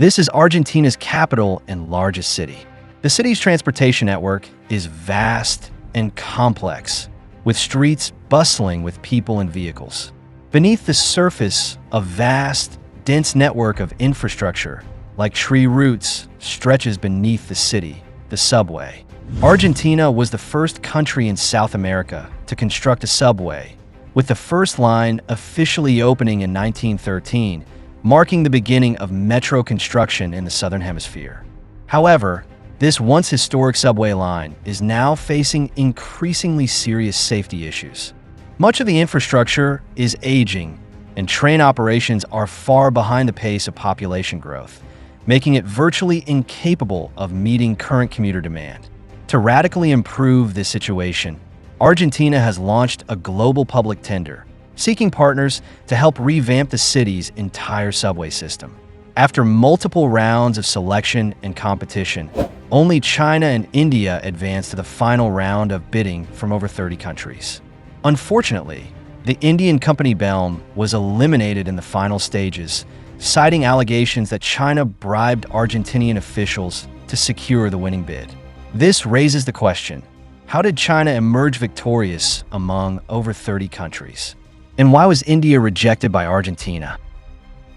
This is Argentina's capital and largest city. The city's transportation network is vast and complex, with streets bustling with people and vehicles. Beneath the surface, a vast, dense network of infrastructure, like tree roots, stretches beneath the city, the subway. Argentina was the first country in South America to construct a subway, with the first line officially opening in 1913, marking the beginning of metro construction in the Southern Hemisphere. However, this once historic subway line is now facing increasingly serious safety issues. Much of the infrastructure is aging, and train operations are far behind the pace of population growth, making it virtually incapable of meeting current commuter demand. To radically improve this situation, Argentina has launched a global public tender, seeking partners to help revamp the city's entire subway system. After multiple rounds of selection and competition, only China and India advanced to the final round of bidding from over 30 countries. Unfortunately, the Indian company BELM was eliminated in the final stages, citing allegations that China bribed Argentinian officials to secure the winning bid. This raises the question, how did China emerge victorious among over 30 countries? And why was India rejected by Argentina?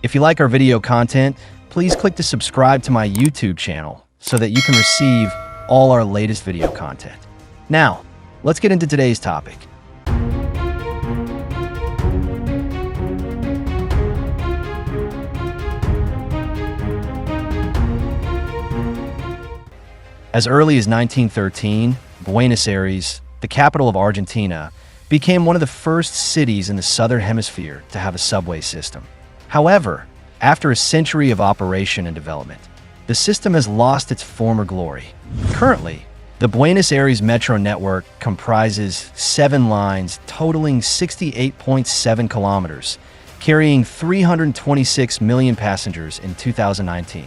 If you like our video content, please click to subscribe to my YouTube channel so that you can receive all our latest video content. Now, let's get into today's topic. As early as 1913, Buenos Aires, the capital of Argentina, became one of the first cities in the Southern Hemisphere to have a subway system. However, after a century of operation and development, the system has lost its former glory. Currently, the Buenos Aires metro network comprises 7 lines totaling 68.7 kilometers, carrying 326 million passengers in 2019.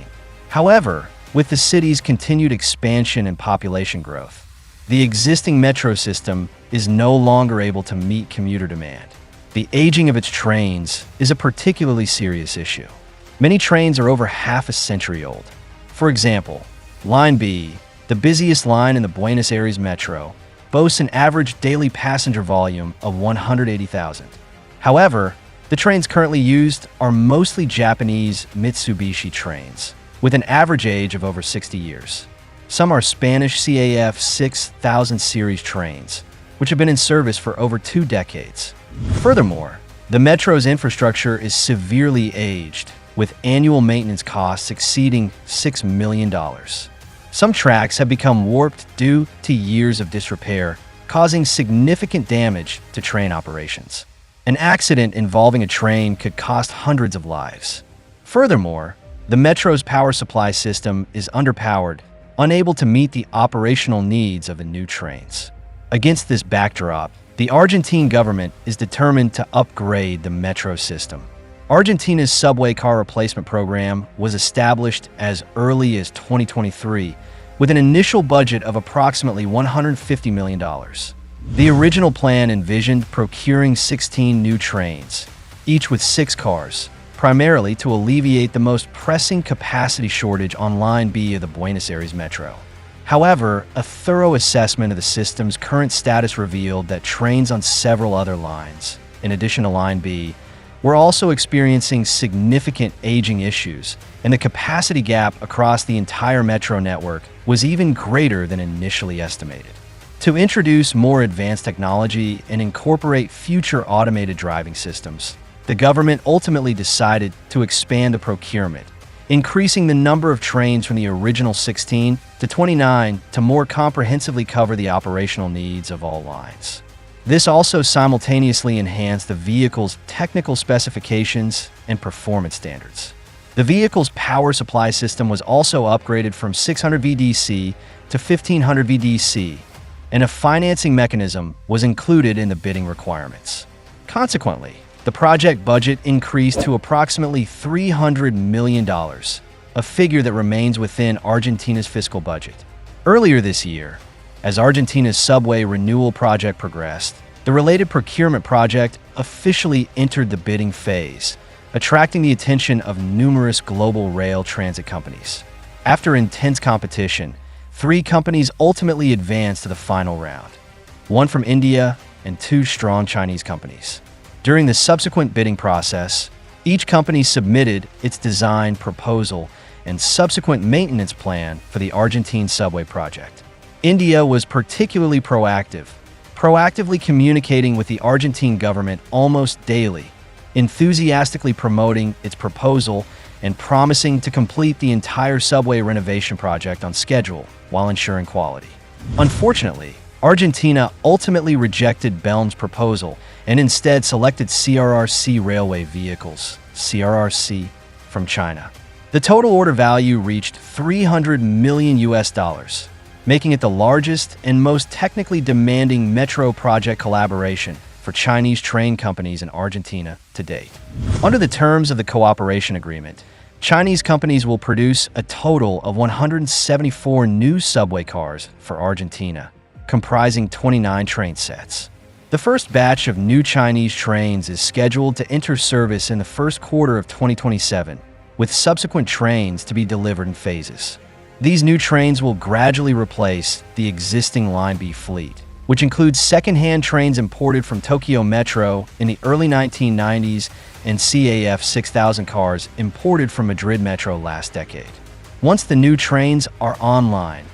However, with the city's continued expansion and population growth, the existing metro system is no longer able to meet commuter demand. The aging of its trains is a particularly serious issue. Many trains are over half a century old. For example, Line B, the busiest line in the Buenos Aires metro, boasts an average daily passenger volume of 180,000. However, the trains currently used are mostly Japanese Mitsubishi trains, with an average age of over 60 years. Some are Spanish CAF 6000 series trains, which have been in service for over 2 decades. Furthermore, the metro's infrastructure is severely aged, with annual maintenance costs exceeding $6 million. Some tracks have become warped due to years of disrepair, causing significant damage to train operations. An accident involving a train could cost hundreds of lives. Furthermore, the metro's power supply system is underpowered, unable to meet the operational needs of the new trains. Against this backdrop, the Argentine government is determined to upgrade the metro system. Argentina's subway car replacement program was established as early as 2023, with an initial budget of approximately $150 million. The original plan envisioned procuring 16 new trains, each with 6 cars, primarily to alleviate the most pressing capacity shortage on Line B of the Buenos Aires Metro. However, a thorough assessment of the system's current status revealed that trains on several other lines, in addition to Line B, were also experiencing significant aging issues, and the capacity gap across the entire metro network was even greater than initially estimated. To introduce more advanced technology and incorporate future automated driving systems, the government ultimately decided to expand the procurement, increasing the number of trains from the original 16 to 29 to more comprehensively cover the operational needs of all lines. This also simultaneously enhanced the vehicle's technical specifications and performance standards. The vehicle's power supply system was also upgraded from 600 VDC to 1500 VDC, and a financing mechanism was included in the bidding requirements. Consequently, the project budget increased to approximately $300 million, a figure that remains within Argentina's fiscal budget. Earlier this year, as Argentina's subway renewal project progressed, the related procurement project officially entered the bidding phase, attracting the attention of numerous global rail transit companies. After intense competition, 3 companies ultimately advanced to the final round, 1 from India and 2 strong Chinese companies. During the subsequent bidding process, each company submitted its design, proposal, and subsequent maintenance plan for the Argentine subway project. India was particularly proactively communicating with the Argentine government almost daily, enthusiastically promoting its proposal and promising to complete the entire subway renovation project on schedule while ensuring quality. Unfortunately, Argentina ultimately rejected Belm's proposal and instead selected CRRC Railway Vehicles, CRRC, from China. The total order value reached $300 million, making it the largest and most technically demanding metro project collaboration for Chinese train companies in Argentina to date. Under the terms of the cooperation agreement, Chinese companies will produce a total of 174 new subway cars for Argentina, comprising 29 train sets. The first batch of new Chinese trains is scheduled to enter service in the first quarter of 2027, with subsequent trains to be delivered in phases. These new trains will gradually replace the existing Line B fleet, which includes second-hand trains imported from Tokyo Metro in the early 1990s and CAF 6000 cars imported from Madrid Metro last decade. Once the new trains are online,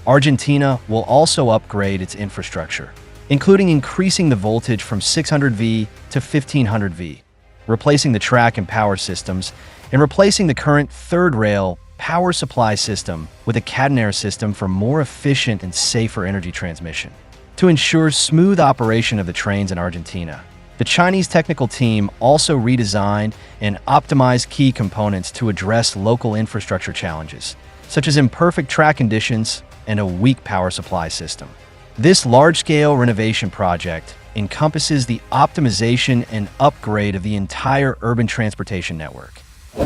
Argentina will also upgrade its infrastructure, including increasing the voltage from 600V to 1500V, replacing the track and power systems, and replacing the current third rail power supply system with a catenary system for more efficient and safer energy transmission. To ensure smooth operation of the trains in Argentina, the Chinese technical team also redesigned and optimized key components to address local infrastructure challenges, such as imperfect track conditions and a weak power supply system. This large-scale renovation project encompasses the optimization and upgrade of the entire urban transportation network.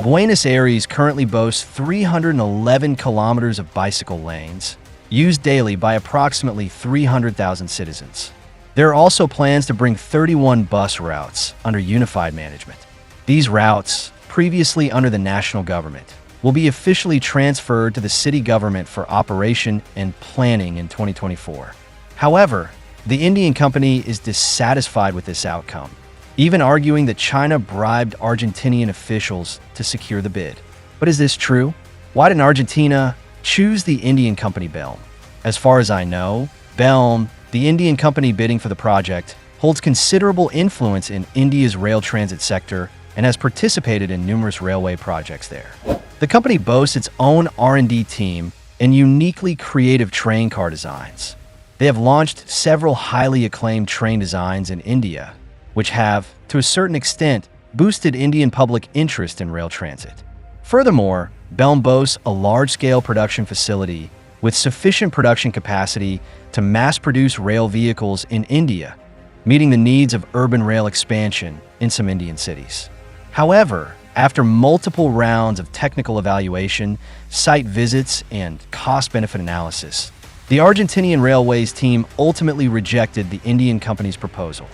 Buenos Aires currently boasts 311 kilometers of bicycle lanes, used daily by approximately 300,000 citizens. There are also plans to bring 31 bus routes under unified management. These routes, previously under the national government, will be officially transferred to the city government for operation and planning in 2024. However, the Indian company is dissatisfied with this outcome, even arguing that China bribed Argentinian officials to secure the bid. But is this true? Why didn't Argentina choose the Indian company Belm? As far as I know, Belm, the Indian company bidding for the project, holds considerable influence in India's rail transit sector and has participated in numerous railway projects there. The company boasts its own R&D team and uniquely creative train car designs. They have launched several highly acclaimed train designs in India, which have, to a certain extent, boosted Indian public interest in rail transit. Furthermore, Belm boasts a large-scale production facility with sufficient production capacity to mass-produce rail vehicles in India, meeting the needs of urban rail expansion in some Indian cities. However, after multiple rounds of technical evaluation, site visits, and cost-benefit analysis, the Argentinian Railways team ultimately rejected the Indian company's proposal.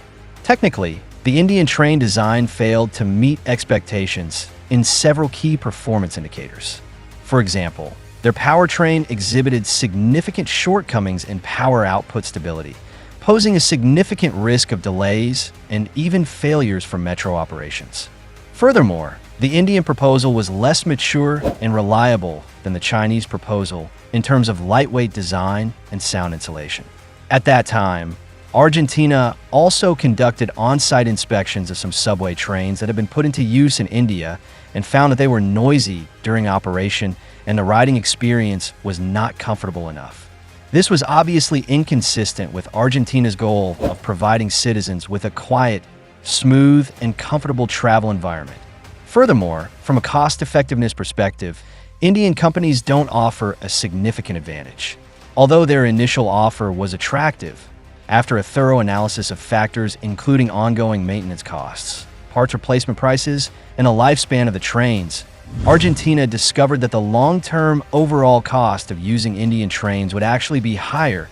Technically, the Indian train design failed to meet expectations in several key performance indicators. For example, their powertrain exhibited significant shortcomings in power output stability, posing a significant risk of delays and even failures for metro operations. Furthermore, the Indian proposal was less mature and reliable than the Chinese proposal in terms of lightweight design and sound insulation. At that time, Argentina also conducted on-site inspections of some subway trains that had been put into use in India and found that they were noisy during operation and the riding experience was not comfortable enough. This was obviously inconsistent with Argentina's goal of providing citizens with a quiet, smooth, and comfortable travel environment. Furthermore, from a cost-effectiveness perspective, Indian companies don't offer a significant advantage. Although their initial offer was attractive, after a thorough analysis of factors including ongoing maintenance costs, parts replacement prices, and the lifespan of the trains, Argentina discovered that the long-term overall cost of using Indian trains would actually be higher,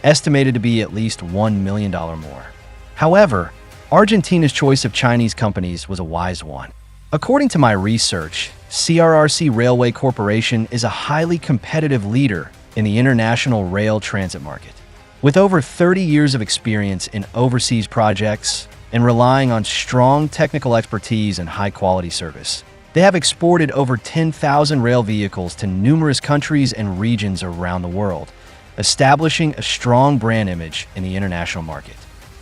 estimated to be at least $1 million more. However, Argentina's choice of Chinese companies was a wise one. According to my research, CRRC Railway Corporation is a highly competitive leader in the international rail transit market. With over 30 years of experience in overseas projects and relying on strong technical expertise and high-quality service, they have exported over 10,000 rail vehicles to numerous countries and regions around the world, establishing a strong brand image in the international market.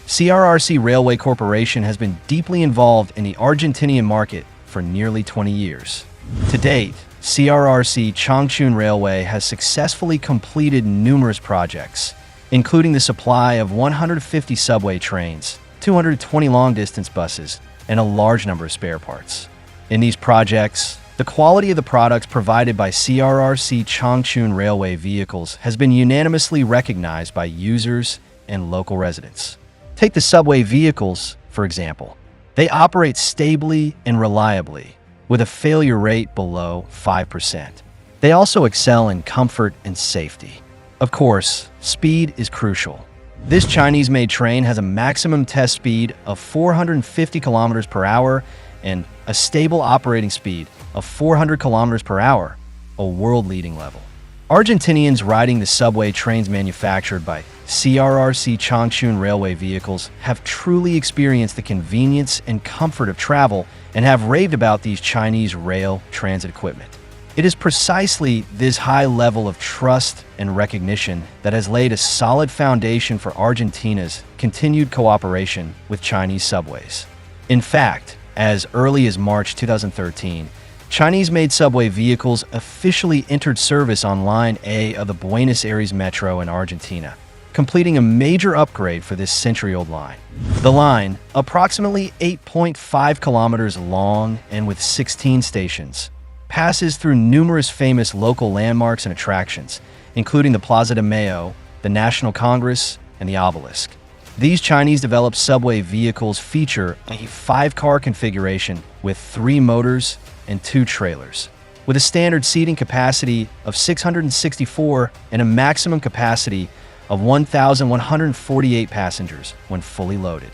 CRRC Railway Corporation has been deeply involved in the Argentinian market for nearly 20 years. To date, CRRC Changchun Railway has successfully completed numerous projects, including the supply of 150 subway trains, 220 long-distance buses, and a large number of spare parts. In these projects, the quality of the products provided by CRRC Changchun Railway vehicles has been unanimously recognized by users and local residents. Take the subway vehicles, for example. They operate stably and reliably, with a failure rate below 5%. They also excel in comfort and safety. Of course, speed is crucial. This Chinese-made train has a maximum test speed of 450 kilometers per hour and a stable operating speed of 400 kilometers per hour, a world-leading level. Argentinians riding the subway trains manufactured by CRRC Changchun Railway vehicles have truly experienced the convenience and comfort of travel and have raved about these Chinese rail transit equipment. It is precisely this high level of trust and recognition that has laid a solid foundation for Argentina's continued cooperation with Chinese subways. In fact, as early as March 2013, Chinese-made subway vehicles officially entered service on Line A of the Buenos Aires Metro in Argentina, completing a major upgrade for this century-old line. The line, approximately 8.5 kilometers long and with 16 stations, passes through numerous famous local landmarks and attractions, including the Plaza de Mayo, the National Congress, and the Obelisk. These Chinese-developed subway vehicles feature a 5-car configuration with 3 motors and 2 trailers, with a standard seating capacity of 664 and a maximum capacity of 1,148 passengers when fully loaded.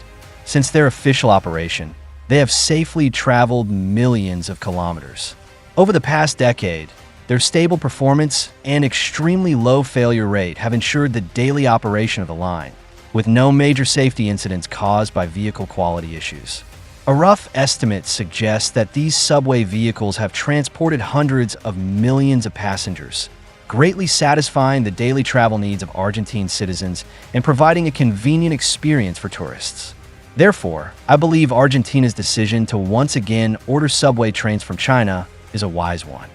Since their official operation, they have safely traveled millions of kilometers. Over the past decade, their stable performance and extremely low failure rate have ensured the daily operation of the line, with no major safety incidents caused by vehicle quality issues. A rough estimate suggests that these subway vehicles have transported hundreds of millions of passengers, greatly satisfying the daily travel needs of Argentine citizens and providing a convenient experience for tourists. Therefore, I believe Argentina's decision to once again order subway trains from China is a wise one.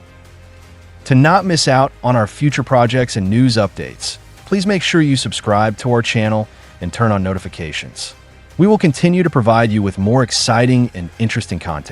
To not miss out on our future projects and news updates, please make sure you subscribe to our channel and turn on notifications. We will continue to provide you with more exciting and interesting content.